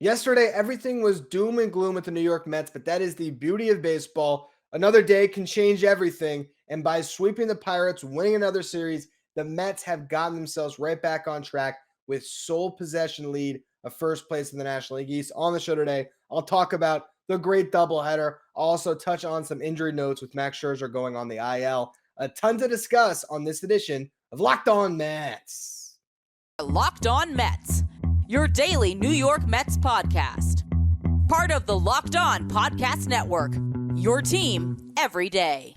Yesterday, everything was doom and gloom with the New York Mets, but that is the beauty of baseball. Another day can change everything. And by sweeping the Pirates, winning another series, the Mets have gotten themselves right back on track with sole possession lead of first place in the National League East. On the show today, I'll talk about the great doubleheader. I'll also touch on some injury notes with Max Scherzer going on the IL. A ton to discuss on this edition of Locked On Mets. Locked On Mets, your daily New York Mets podcast. Part of the Locked On Podcast Network, your team every day.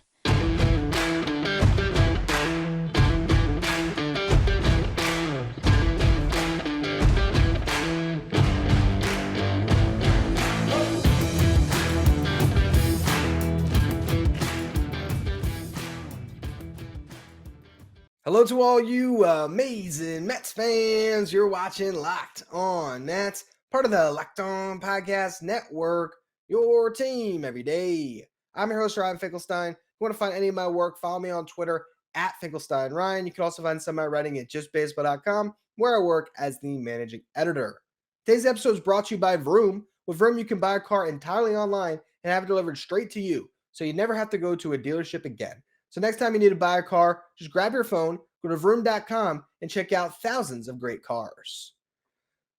Hello to all you amazing Mets fans. You're watching Locked On Mets, part of the Locked On Podcast Network, your team every day. I'm your host, Ryan Finkelstein. If you want to find any of my work, follow me on Twitter at Finkelstein Ryan. You can also find some of my writing at justbaseball.com, where I work as the managing editor. Today's episode is brought to you by Vroom. With Vroom, you can buy a car entirely online and have it delivered straight to you, so you never have to go to a dealership again. So next time you need to buy a car, just grab your phone, go to vroom.com, and check out thousands of great cars.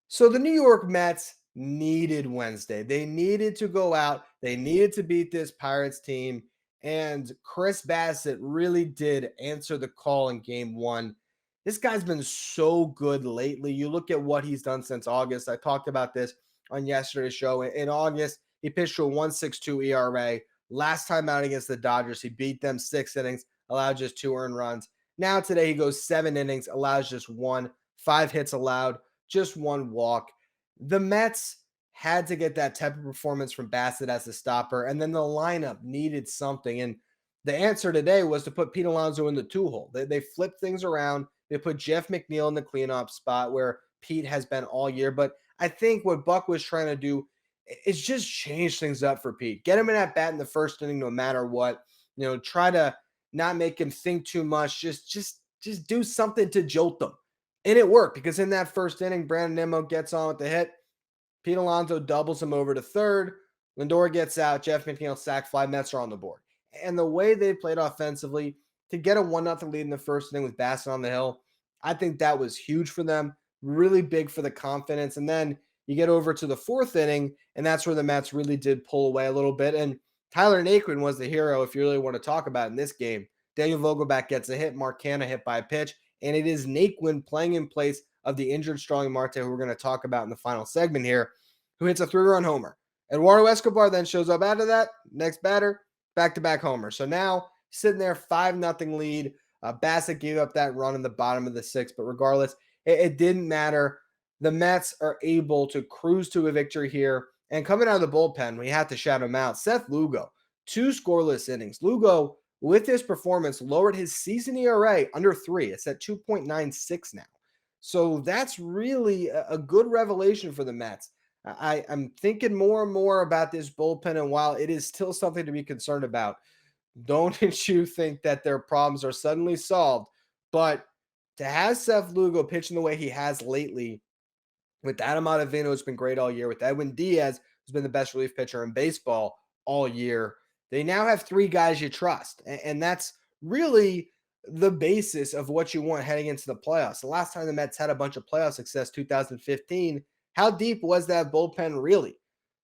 So the New York Mets needed Wednesday. They needed to go out. They needed to beat this Pirates team. And Chris Bassitt really did answer the call in game one. This guy's been so good lately. You look at what he's done since August. I talked about this on yesterday's show. In August, he pitched to a 1.62 ERA. Last time out against the Dodgers, he beat them 6 innings, allowed just 2 earned runs. Now today he goes 7 innings, allows just 1, 5 hits allowed, just 1 walk. The Mets had to get that type of performance from Bassitt as a stopper, and then the lineup needed something. And the answer today was to put Pete Alonso in the 2-hole. They flipped things around. They put Jeff McNeil in the cleanup spot where Pete has been all year. But I think what Buck was trying to do is just change things up for Pete. Get him in at bat in the first inning no matter what. Try to not make him think too much. Just do something to jolt them. And it worked because in that first inning, Brandon Nimmo gets on with the hit. Pete Alonso doubles him over to third. Lindor gets out. Jeff McNeil sack fly. Mets are on the board. And the way they played offensively to get a 1-0 lead in the first inning with Bassitt on the hill, I think that was huge for them. Really big for the confidence. And then you get over to the fourth inning, and that's where the Mets really did pull away a little bit. And Tyler Naquin was the hero, if you really want to talk about in this game. Daniel Vogelback gets a hit, Mark Canha hit by a pitch, and it is Naquin playing in place of the injured Starling Marte, who we're going to talk about in the final segment here, who hits a 3-run homer. Eduardo Escobar then shows up after that. Next batter, back-to-back homer. So now sitting there, 5-0 lead. Bassitt gave up that run in the bottom of the sixth, but regardless, it didn't matter. The Mets are able to cruise to a victory here. And coming out of the bullpen, we have to shout him out. Seth Lugo, 2 scoreless innings. Lugo, with his performance, lowered his season ERA under 3. It's at 2.96 now. So that's really a good revelation for the Mets. I'm thinking more and more about this bullpen, and while it is still something to be concerned about, don't you think that their problems are suddenly solved. But to have Seth Lugo pitching the way he has lately, with Adam Ottavino, who's been great all year, with Edwin Diaz, who's been the best relief pitcher in baseball all year, they now have 3 guys you trust. And that's really the basis of what you want heading into the playoffs. The last time the Mets had a bunch of playoff success, 2015, how deep was that bullpen really?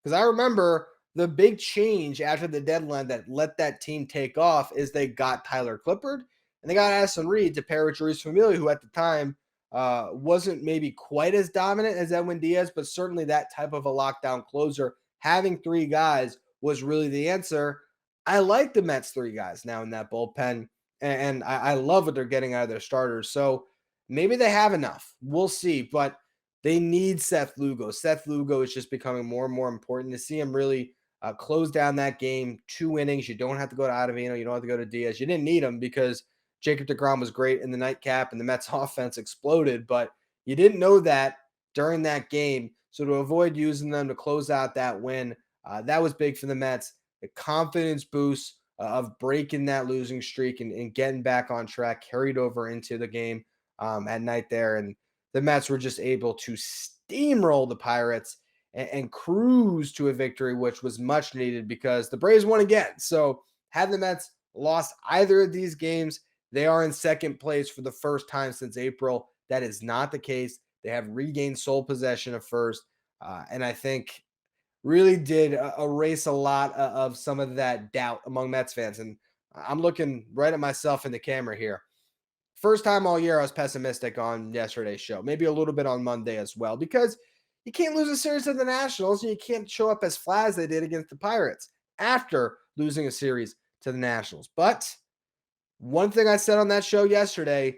Because I remember the big change after the deadline that let that team take off is they got Tyler Clippard and they got Addison Reed to pair with Jeurys Familia, who at the time wasn't maybe quite as dominant as Edwin Diaz, but certainly that type of a lockdown closer. Having 3 guys was really the answer. I like the Mets 3 guys now in that bullpen, and I love what they're getting out of their starters. So maybe they have enough. We'll see, but they need Seth Lugo. Seth Lugo is just becoming more and more important. To see him really close down that game, 2 innings. You don't have to go to Ottavino. You don't have to go to Diaz. You didn't need him because Jacob deGrom was great in the nightcap and the Mets offense exploded, but you didn't know that during that game. So to avoid using them to close out that win, that was big for the Mets. The confidence boost of breaking that losing streak and getting back on track carried over into the game at night there. And the Mets were just able to steamroll the Pirates. and cruise to a victory, which was much needed because the Braves won again. So had the Mets lost either of these games, they are in second place for the first time since April. That is not the case. They have regained sole possession of first, and I think really did erase a lot of some of that doubt among Mets fans. And I'm looking right at myself in the camera here. First time all year I was pessimistic on yesterday's show, maybe a little bit on Monday as well, because you can't lose a series to the Nationals and you can't show up as flat as they did against the Pirates after losing a series to the Nationals. But one thing I said on that show yesterday,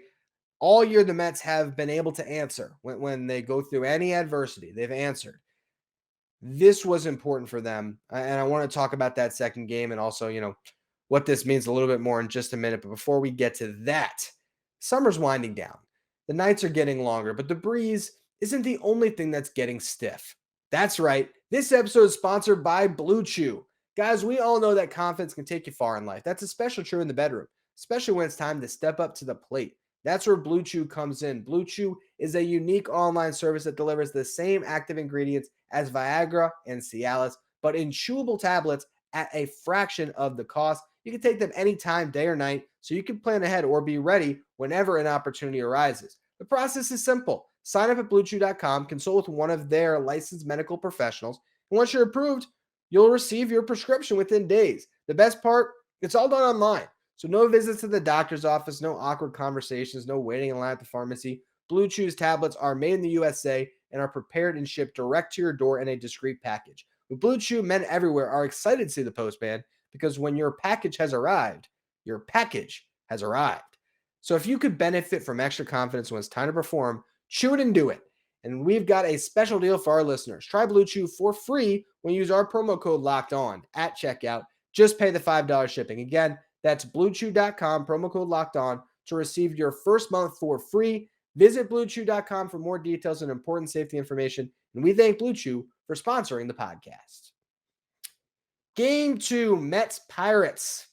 all year the Mets have been able to answer when they go through any adversity. They've answered. This was important for them. And I want to talk about that second game and also, what this means a little bit more in just a minute. But before we get to that, summer's winding down. The nights are getting longer, but the breeze isn't the only thing that's getting stiff. That's right. This episode is sponsored by Blue Chew. Guys, we all know that confidence can take you far in life. That's especially true in the bedroom, especially when it's time to step up to the plate. That's where Blue Chew comes in. Blue Chew is a unique online service that delivers the same active ingredients as Viagra and Cialis, but in chewable tablets at a fraction of the cost. You can take them anytime, day or night, so you can plan ahead or be ready whenever an opportunity arises. The process is simple. Sign up at BlueChew.com, consult with one of their licensed medical professionals, and once you're approved, you'll receive your prescription within days. The best part, it's all done online. So no visits to the doctor's office, no awkward conversations, no waiting in line at the pharmacy. Blue Chew's tablets are made in the USA and are prepared and shipped direct to your door in a discreet package. With Blue Chew, men everywhere are excited to see the postman because when your package has arrived, your package has arrived. So if you could benefit from extra confidence when it's time to perform, chew it and do it. And we've got a special deal for our listeners. Try Blue Chew for free when you use our promo code Locked On at checkout. Just pay the $5 shipping. Again, that's BlueChew.com, promo code Locked On to receive your first month for free. Visit BlueChew.com for more details and important safety information. And we thank Blue Chew for sponsoring the podcast. Game 2, Mets Pirates.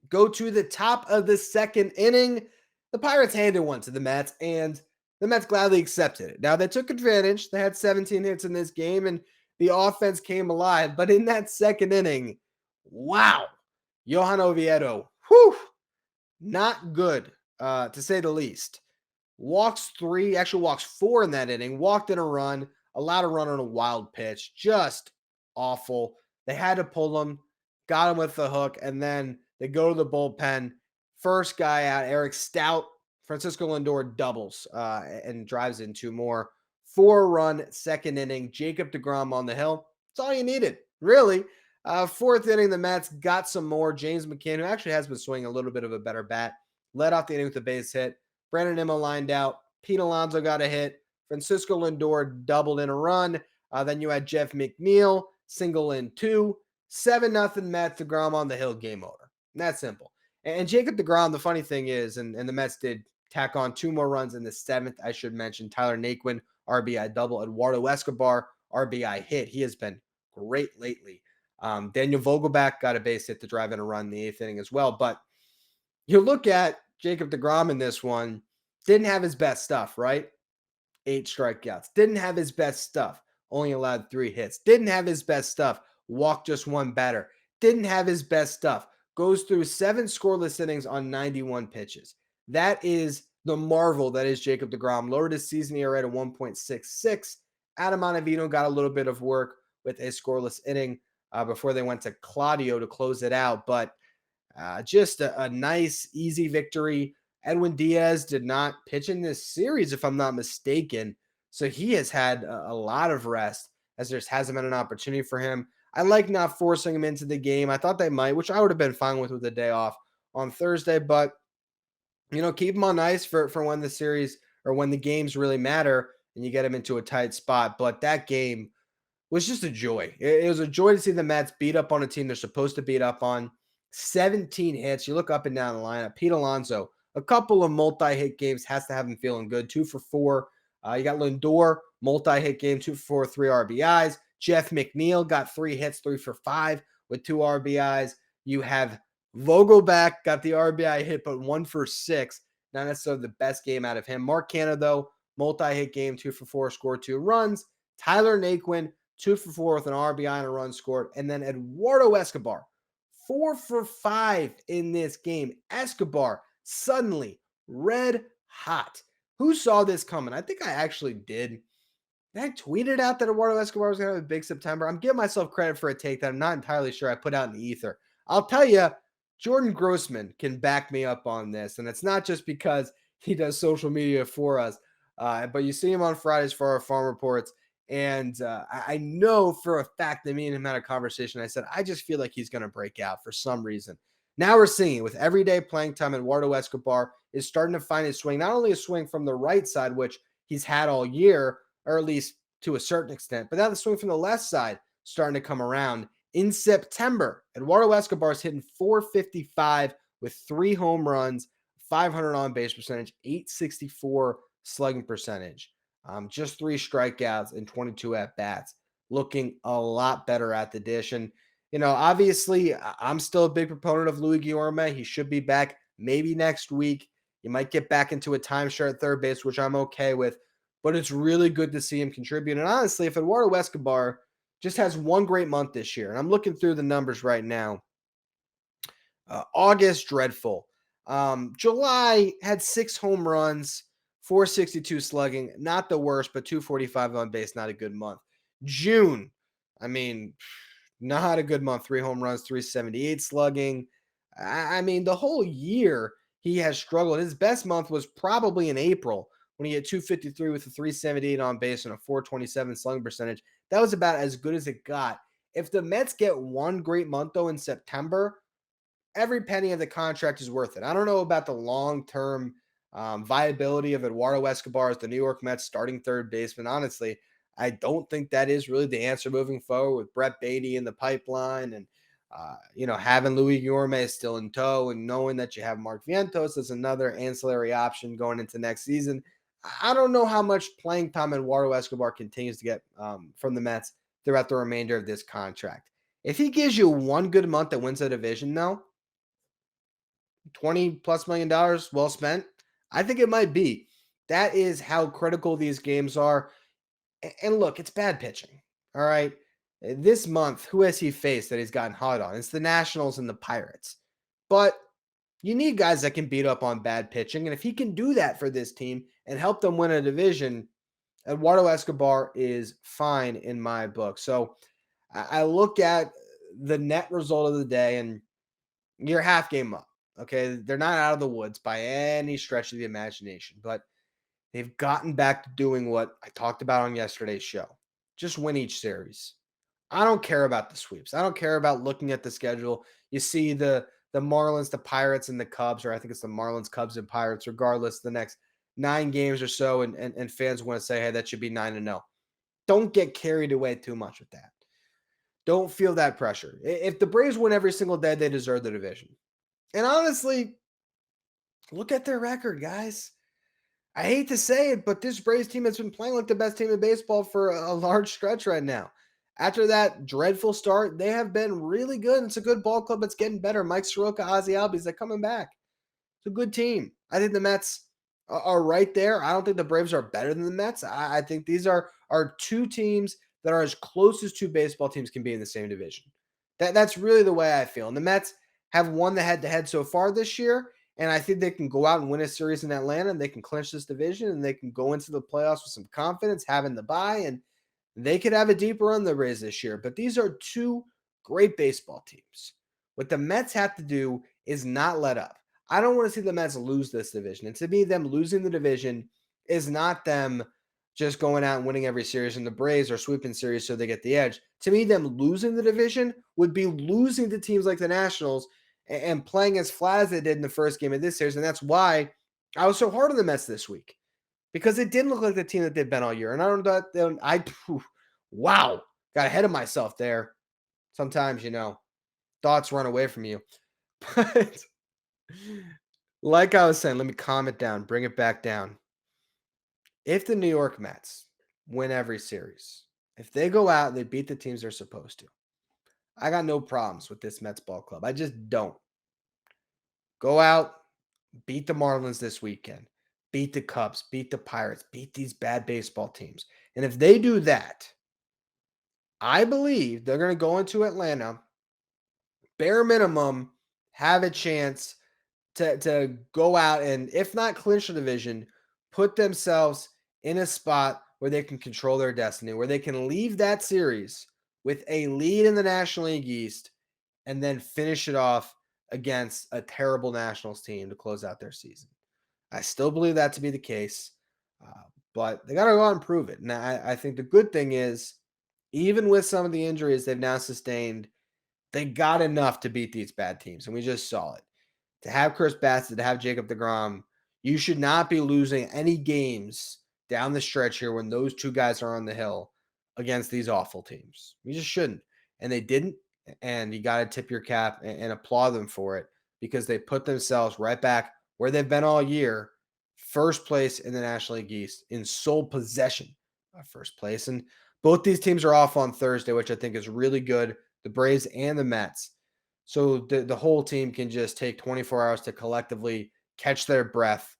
Go to the top of the second inning. The Pirates handed one to the Mets, and the Mets gladly accepted it. Now, they took advantage. They had 17 hits in this game, and the offense came alive. But in that second inning, wow, Johan Oviedo, not good, to say the least. Walks 4 in that inning, walked in a run, allowed a run on a wild pitch. Just awful. They had to pull him, got him with the hook, and then they go to the bullpen. First guy out, Eric Stout, Francisco Lindor doubles and drives in 2 more. 4-run second inning. Jacob deGrom on the hill. That's all you needed, really. 4th inning, the Mets got some more. James McCann, who actually has been swinging a little bit of a better bat, led off the inning with a base hit. Brandon Nimmo lined out. Pete Alonso got a hit. Francisco Lindor doubled in a run. Then you had Jeff McNeil, single in 2. 7-0 Mets, deGrom on the hill, game over. And that's simple. And Jacob deGrom, the funny thing is, and the Mets did tack on 2 more runs in the 7th, I should mention. Tyler Naquin, RBI double. Eduardo Escobar, RBI hit. He has been great lately. Daniel Vogelback got a base hit to drive in a run in the 8th inning as well. But you look at Jacob deGrom in this one, didn't have his best stuff, right? 8 strikeouts. Didn't have his best stuff. Only allowed 3 hits. Didn't have his best stuff. Walked just 1 batter. Didn't have his best stuff. Goes through 7 scoreless innings on 91 pitches. That is the marvel that is Jacob deGrom. Lowered his season ERA to 1.66. Adam Ottavino got a little bit of work with a scoreless inning before they went to Claudio to close it out. But just a nice, easy victory. Edwin Diaz did not pitch in this series, if I'm not mistaken. So he has had a lot of rest as there hasn't been an opportunity for him. I like not forcing him into the game. I thought they might, which I would have been fine with a day off on Thursday. But, keep him on ice for when the series or when the games really matter and you get him into a tight spot. But that game was just a joy. It was a joy to see the Mets beat up on a team they're supposed to beat up on. 17 hits. You look up and down the lineup. Pete Alonso, a couple of multi-hit games, has to have him feeling good. 2 for 4. You got Lindor, multi-hit game, 2 for 4, 3 RBIs. Jeff McNeil got 3 hits, 3 for 5 with 2 RBIs. You have Vogelback, got the RBI hit, but 1 for 6. Not necessarily the best game out of him. Mark Canha, though, multi-hit game, 2 for 4, scored 2 runs. Tyler Naquin, 2 for 4 with an RBI and a run scored. And then Eduardo Escobar, 4 for 5 in this game. Escobar suddenly red hot. Who saw this coming? I think I actually did. I tweeted out that Eduardo Escobar was going to have a big September. I'm giving myself credit for a take that I'm not entirely sure I put out in the ether. I'll tell you, Jordan Grossman can back me up on this. And it's not just because he does social media for us, but you see him on Fridays for our farm reports. And I know for a fact that me and him had a conversation. I said, I just feel like he's going to break out for some reason. Now we're seeing with everyday playing time, Eduardo Escobar is starting to find his swing, not only a swing from the right side, which he's had all year, or at least to a certain extent, but now the swing from the left side starting to come around. In September, Eduardo Escobar is hitting 455 with 3 home runs, 500 on base percentage, 864 slugging percentage, just 3 strikeouts and 22 at bats. Looking a lot better at the dish. And, obviously, I'm still a big proponent of Luis Guillorme. He should be back maybe next week. You might get back into a timeshare at third base, which I'm okay with. But it's really good to see him contribute. And honestly, if Eduardo Escobar just has one great month this year, and I'm looking through the numbers right now, August, dreadful. July had 6 home runs, 462 slugging, not the worst, but 245 on base, not a good month. June, I mean, not a good month, 3 home runs, 378 slugging. I mean, the whole year he has struggled. His best month was probably in April when he had 253 with a 378 on base and a 427 slugging percentage. That was about as good as it got. If the Mets get one great month, though, in September, every penny of the contract is worth it. I don't know about the long-term viability of Eduardo Escobar as the New York Mets starting third baseman. Honestly, I don't think that is really the answer moving forward with Brett Beatty in the pipeline and, having Luis Guillorme still in tow and knowing that you have Mark Vientos as another ancillary option going into next season. I don't know how much playing time Eduardo Escobar continues to get from the Mets throughout the remainder of this contract. If he gives you one good month that wins the division, though, $20+ million well spent, I think it might be. That is how critical these games are. And look, it's bad pitching. All right. This month, who has he faced that he's gotten hot on? It's the Nationals and the Pirates. But you need guys that can beat up on bad pitching. And if he can do that for this team and help them win a division, Eduardo Escobar is fine in my book. So I look at the net result of the day, and you're half game up. Okay. They're not out of the woods by any stretch of the imagination, but they've gotten back to doing what I talked about on yesterday's show. Just win each series. I don't care about the sweeps. I don't care about looking at the schedule. You see the Marlins, the Pirates, and the Cubs, or I think it's the Marlins, Cubs, and Pirates, regardless, the next 9 games or so, and fans want to say, hey, that should be 9-0. Don't get carried away too much with that. Don't feel that pressure. If the Braves win every single day, they deserve the division. And honestly, look at their record, guys. I hate to say it, but this Braves team has been playing like the best team in baseball for a large stretch right now. After that dreadful start, they have been really good. It's a good ball club that's getting better. Mike Soroka, Ozzie Albies, they're coming back. It's a good team. I think the Mets are right there. I don't think the Braves are better than the Mets. I think these are 2 teams that are as close as 2 baseball teams can be in the same division. That's really the way I feel. And the Mets have won the head-to-head so far this year, and I think they can go out and win a series in Atlanta, and they can clinch this division, and they can go into the playoffs with some confidence, having the bye, and they could have a deeper run the Rays this year. But these are 2 great baseball teams. What the Mets have to do is not let up. I don't want to see the Mets lose this division. And to me, them losing the division is not them just going out and winning every series, and the Braves are sweeping series so they get the edge. To me, them losing the division would be losing to teams like the Nationals and playing as flat as they did in the first game of this series. And that's why I was so hard on the Mets this week, because it didn't look like the team that they've been all year. And I don't know, wow, got ahead of myself there. Sometimes, thoughts run away from you. But like I was saying, let me calm it down, bring it back down. If the New York Mets win every series, if they go out and they beat the teams they're supposed to, I got no problems with this Mets ball club. I just don't. Go out, beat the Marlins this weekend, beat the Cubs, beat the Pirates, beat these bad baseball teams. And if they do that, I believe they're going to go into Atlanta, bare minimum, have a chance to go out and, if not clinch the division, put themselves in a spot where they can control their destiny, where they can leave that series with a lead in the National League East and then finish it off against a terrible Nationals team to close out their season. I still believe that to be the case, uh, but they got to go out and prove it. And I think the good thing is, even with some of the injuries they've now sustained, they got enough to beat these bad teams, and we just saw it. To have Chris Bassitt, to have Jacob deGrom, you should not be losing any games down the stretch here when those two guys are on the hill against these awful teams. You just shouldn't. And they didn't. And you got to tip your cap and applaud them for it, because they put themselves right back where they've been all year, first place in the National League East, in sole possession of first place. And both these teams are off on Thursday, which I think is really good. The Braves and the Mets. So the whole team can just take 24 hours to collectively catch their breath,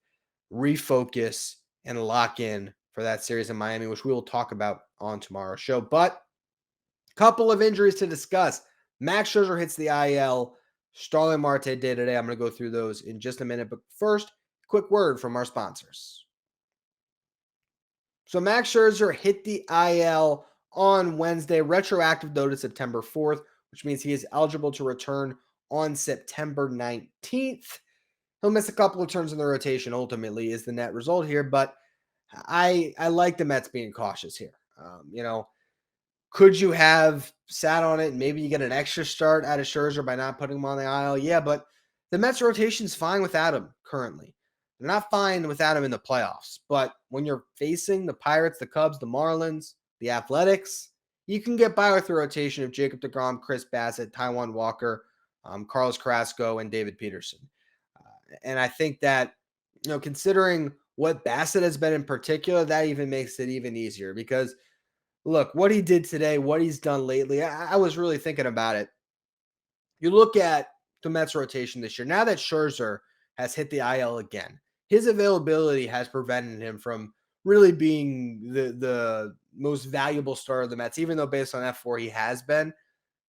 refocus, and lock in for that series in Miami, which we will talk about on tomorrow's show. But a couple of injuries to discuss. Max Scherzer hits the IL. Starling Marte day today. I'm going to go through those in just a minute. But first, quick word from our sponsors. So Max Scherzer hit the IL on Wednesday, retroactive though to September 4th, which means he is eligible to return on September 19th. He'll miss a couple of turns in the rotation, ultimately, is the net result here. But I like the Mets being cautious here. Could you have sat on it and maybe you get an extra start out of Scherzer by not putting him on the IL? Yeah, but the Mets rotation's fine without him currently. They're not fine without him in the playoffs. But when you're facing the Pirates, the Cubs, the Marlins, the Athletics, you can get by with the rotation of Jacob deGrom, Chris Bassitt, Taijuan Walker, Carlos Carrasco, and David Peterson. And I think that, considering what Bassitt has been in particular, that even makes it even easier, because look, what he did today, what he's done lately, I was really thinking about it. You look at the Mets rotation this year, now that Scherzer has hit the IL again, his availability has prevented him from really being the most valuable starter of the Mets, even though based on F4 he has been.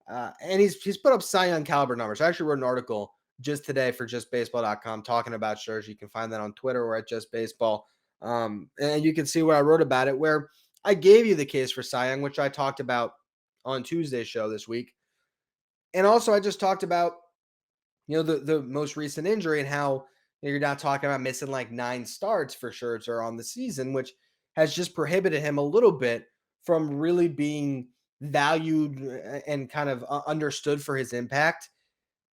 And he's put up Cy Young caliber numbers. I actually wrote an article just today for justbaseball.com talking about Scherzer. You can find that on Twitter or at justbaseball. And you can see what I wrote about it, where I gave you the case for Cy Young, which I talked about on Tuesday's show this week. And also I just talked about, the most recent injury and how you're not talking about missing like 9 starts for Scherzer on the season, which has just prohibited him a little bit from really being valued and kind of understood for his impact.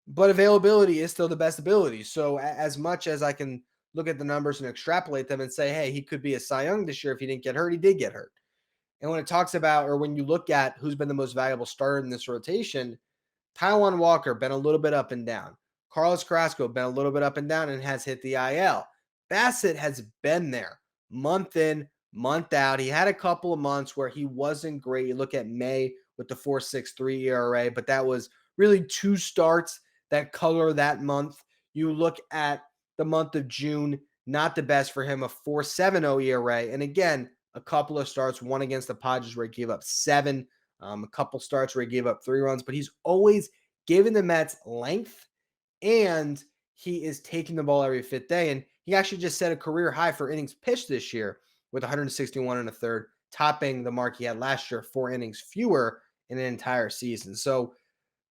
But availability is still the best ability. So as much as I can look at the numbers and extrapolate them and say, hey, he could be a Cy Young this year if he didn't get hurt, he did get hurt. And when it talks about, or when you look at who's been the most valuable starter in this rotation, Taijuan Walker been a little bit up and down. Carlos Carrasco been a little bit up and down and has hit the IL. Bassitt has been there month in, month out. He had a couple of months where he wasn't great. You look at May with the 4.63 ERA, but that was really 2 starts that color that month. You look at the month of June, not the best for him, a 4.70 ERA. And again, a couple of starts, one against the Padres where he gave up 7, a couple starts where he gave up 3 runs, but he's always given the Mets length, and he is taking the ball every 5th day. And he actually just set a career high for innings pitched this year with 161 and a third, topping the mark he had last year, 4 innings fewer in an entire season. So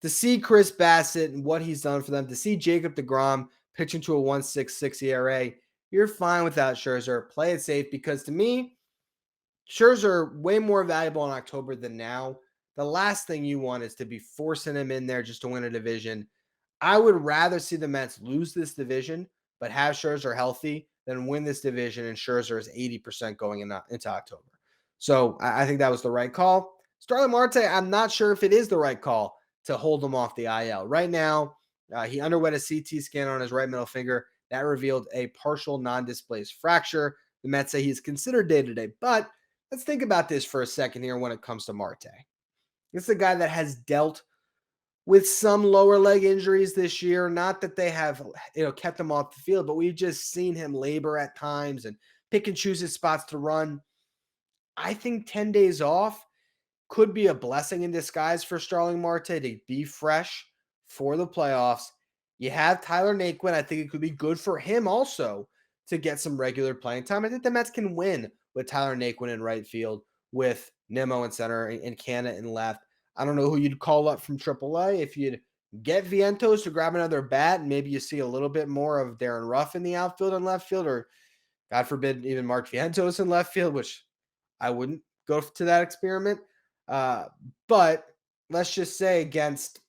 to see Chris Bassitt and what he's done for them, to see Jacob deGrom pitching to a 1.66 ERA, you're fine without Scherzer. Play it safe, because to me, Scherzer way more valuable in October than now. The last thing you want is to be forcing him in there just to win a division. I would rather see the Mets lose this division, but have Scherzer healthy, than win this division and Scherzer is 80% going into October. So I think that was the right call. Starling Marte, I'm not sure if it is the right call to hold him off the IL. Right now, he underwent a CT scan on his right middle finger. That revealed a partial non-displaced fracture. The Mets say he's considered day-to-day, but let's think about this for a second here when it comes to Marte. This is a guy that has dealt with some lower leg injuries this year. Not that they have, kept him off the field, but we've just seen him labor at times and pick and choose his spots to run. I think 10 days off could be a blessing in disguise for Starling Marte to be fresh for the playoffs. You have Tyler Naquin. I think it could be good for him also to get some regular playing time. I think the Mets can win with Tyler Naquin in right field, with Nimmo in center and Canna in left. I don't know who you'd call up from AAA. If you'd get Vientos to grab another bat, and maybe you see a little bit more of Darren Ruff in the outfield and left field, or God forbid, even Mark Vientos in left field, which I wouldn't go to that experiment. But let's just say against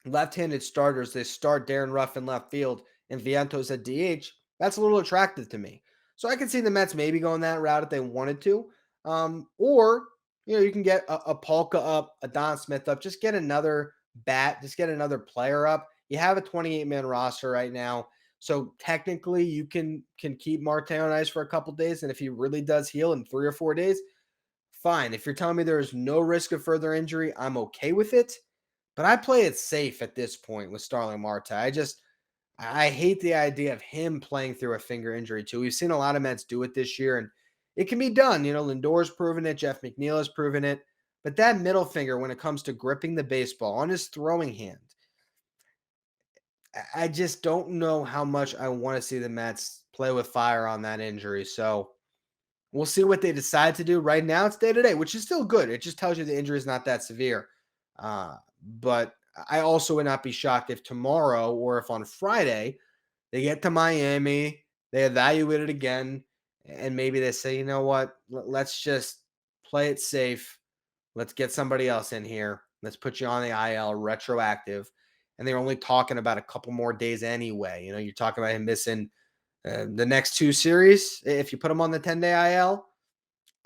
left-handed starters, they start Darren Ruff in left field and Vientos at DH. That's a little attractive to me. So I can see the Mets maybe going that route if they wanted to. Or, you can get a Polka up, a Don Smith up, just get another bat, just get another player up. You have a 28-man roster right now. So technically you can keep Marte on ice for a couple days. And if he really does heal in 3 or 4 days, fine. If you're telling me there is no risk of further injury, I'm okay with it. But I play it safe at this point with Starling Marte. I hate the idea of him playing through a finger injury too. We've seen a lot of Mets do it this year, and it can be done. Lindor's proven it. Jeff McNeil has proven it. But that middle finger, when it comes to gripping the baseball on his throwing hand, I just don't know how much I want to see the Mets play with fire on that injury. So we'll see what they decide to do. Right now, it's day to day, which is still good. It just tells you the injury is not that severe. But I also would not be shocked if tomorrow or if on Friday they get to Miami, they evaluate it again, and maybe they say, you know what, let's just play it safe. Let's get somebody else in here. Let's put you on the IL retroactive. And they're only talking about a couple more days anyway. You're talking about him missing the next 2 series. If you put him on the 10-day IL,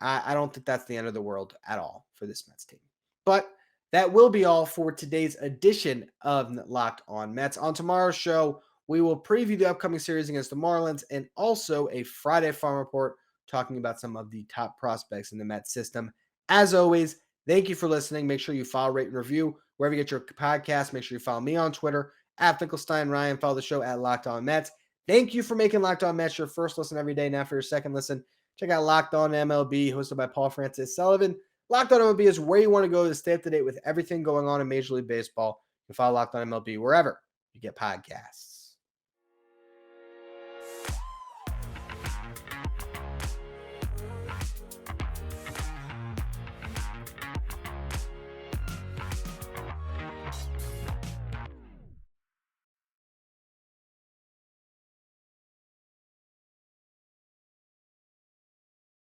I don't think that's the end of the world at all for this Mets team. But that will be all for today's edition of Locked On Mets. On tomorrow's show, we will preview the upcoming series against the Marlins and also a Friday Farm Report talking about some of the top prospects in the Mets system. As always, thank you for listening. Make sure you follow, rate, and review wherever you get your podcast. Make sure you follow me on Twitter at Finkelstein Ryan. Follow the show at Locked On Mets. Thank you for making Locked On Mets your first listen every day. Now for your second listen, check out Locked On MLB, hosted by Paul Francis Sullivan. Locked On MLB is where you want to go to stay up to date with everything going on in Major League Baseball. You can follow Locked On MLB wherever you get podcasts.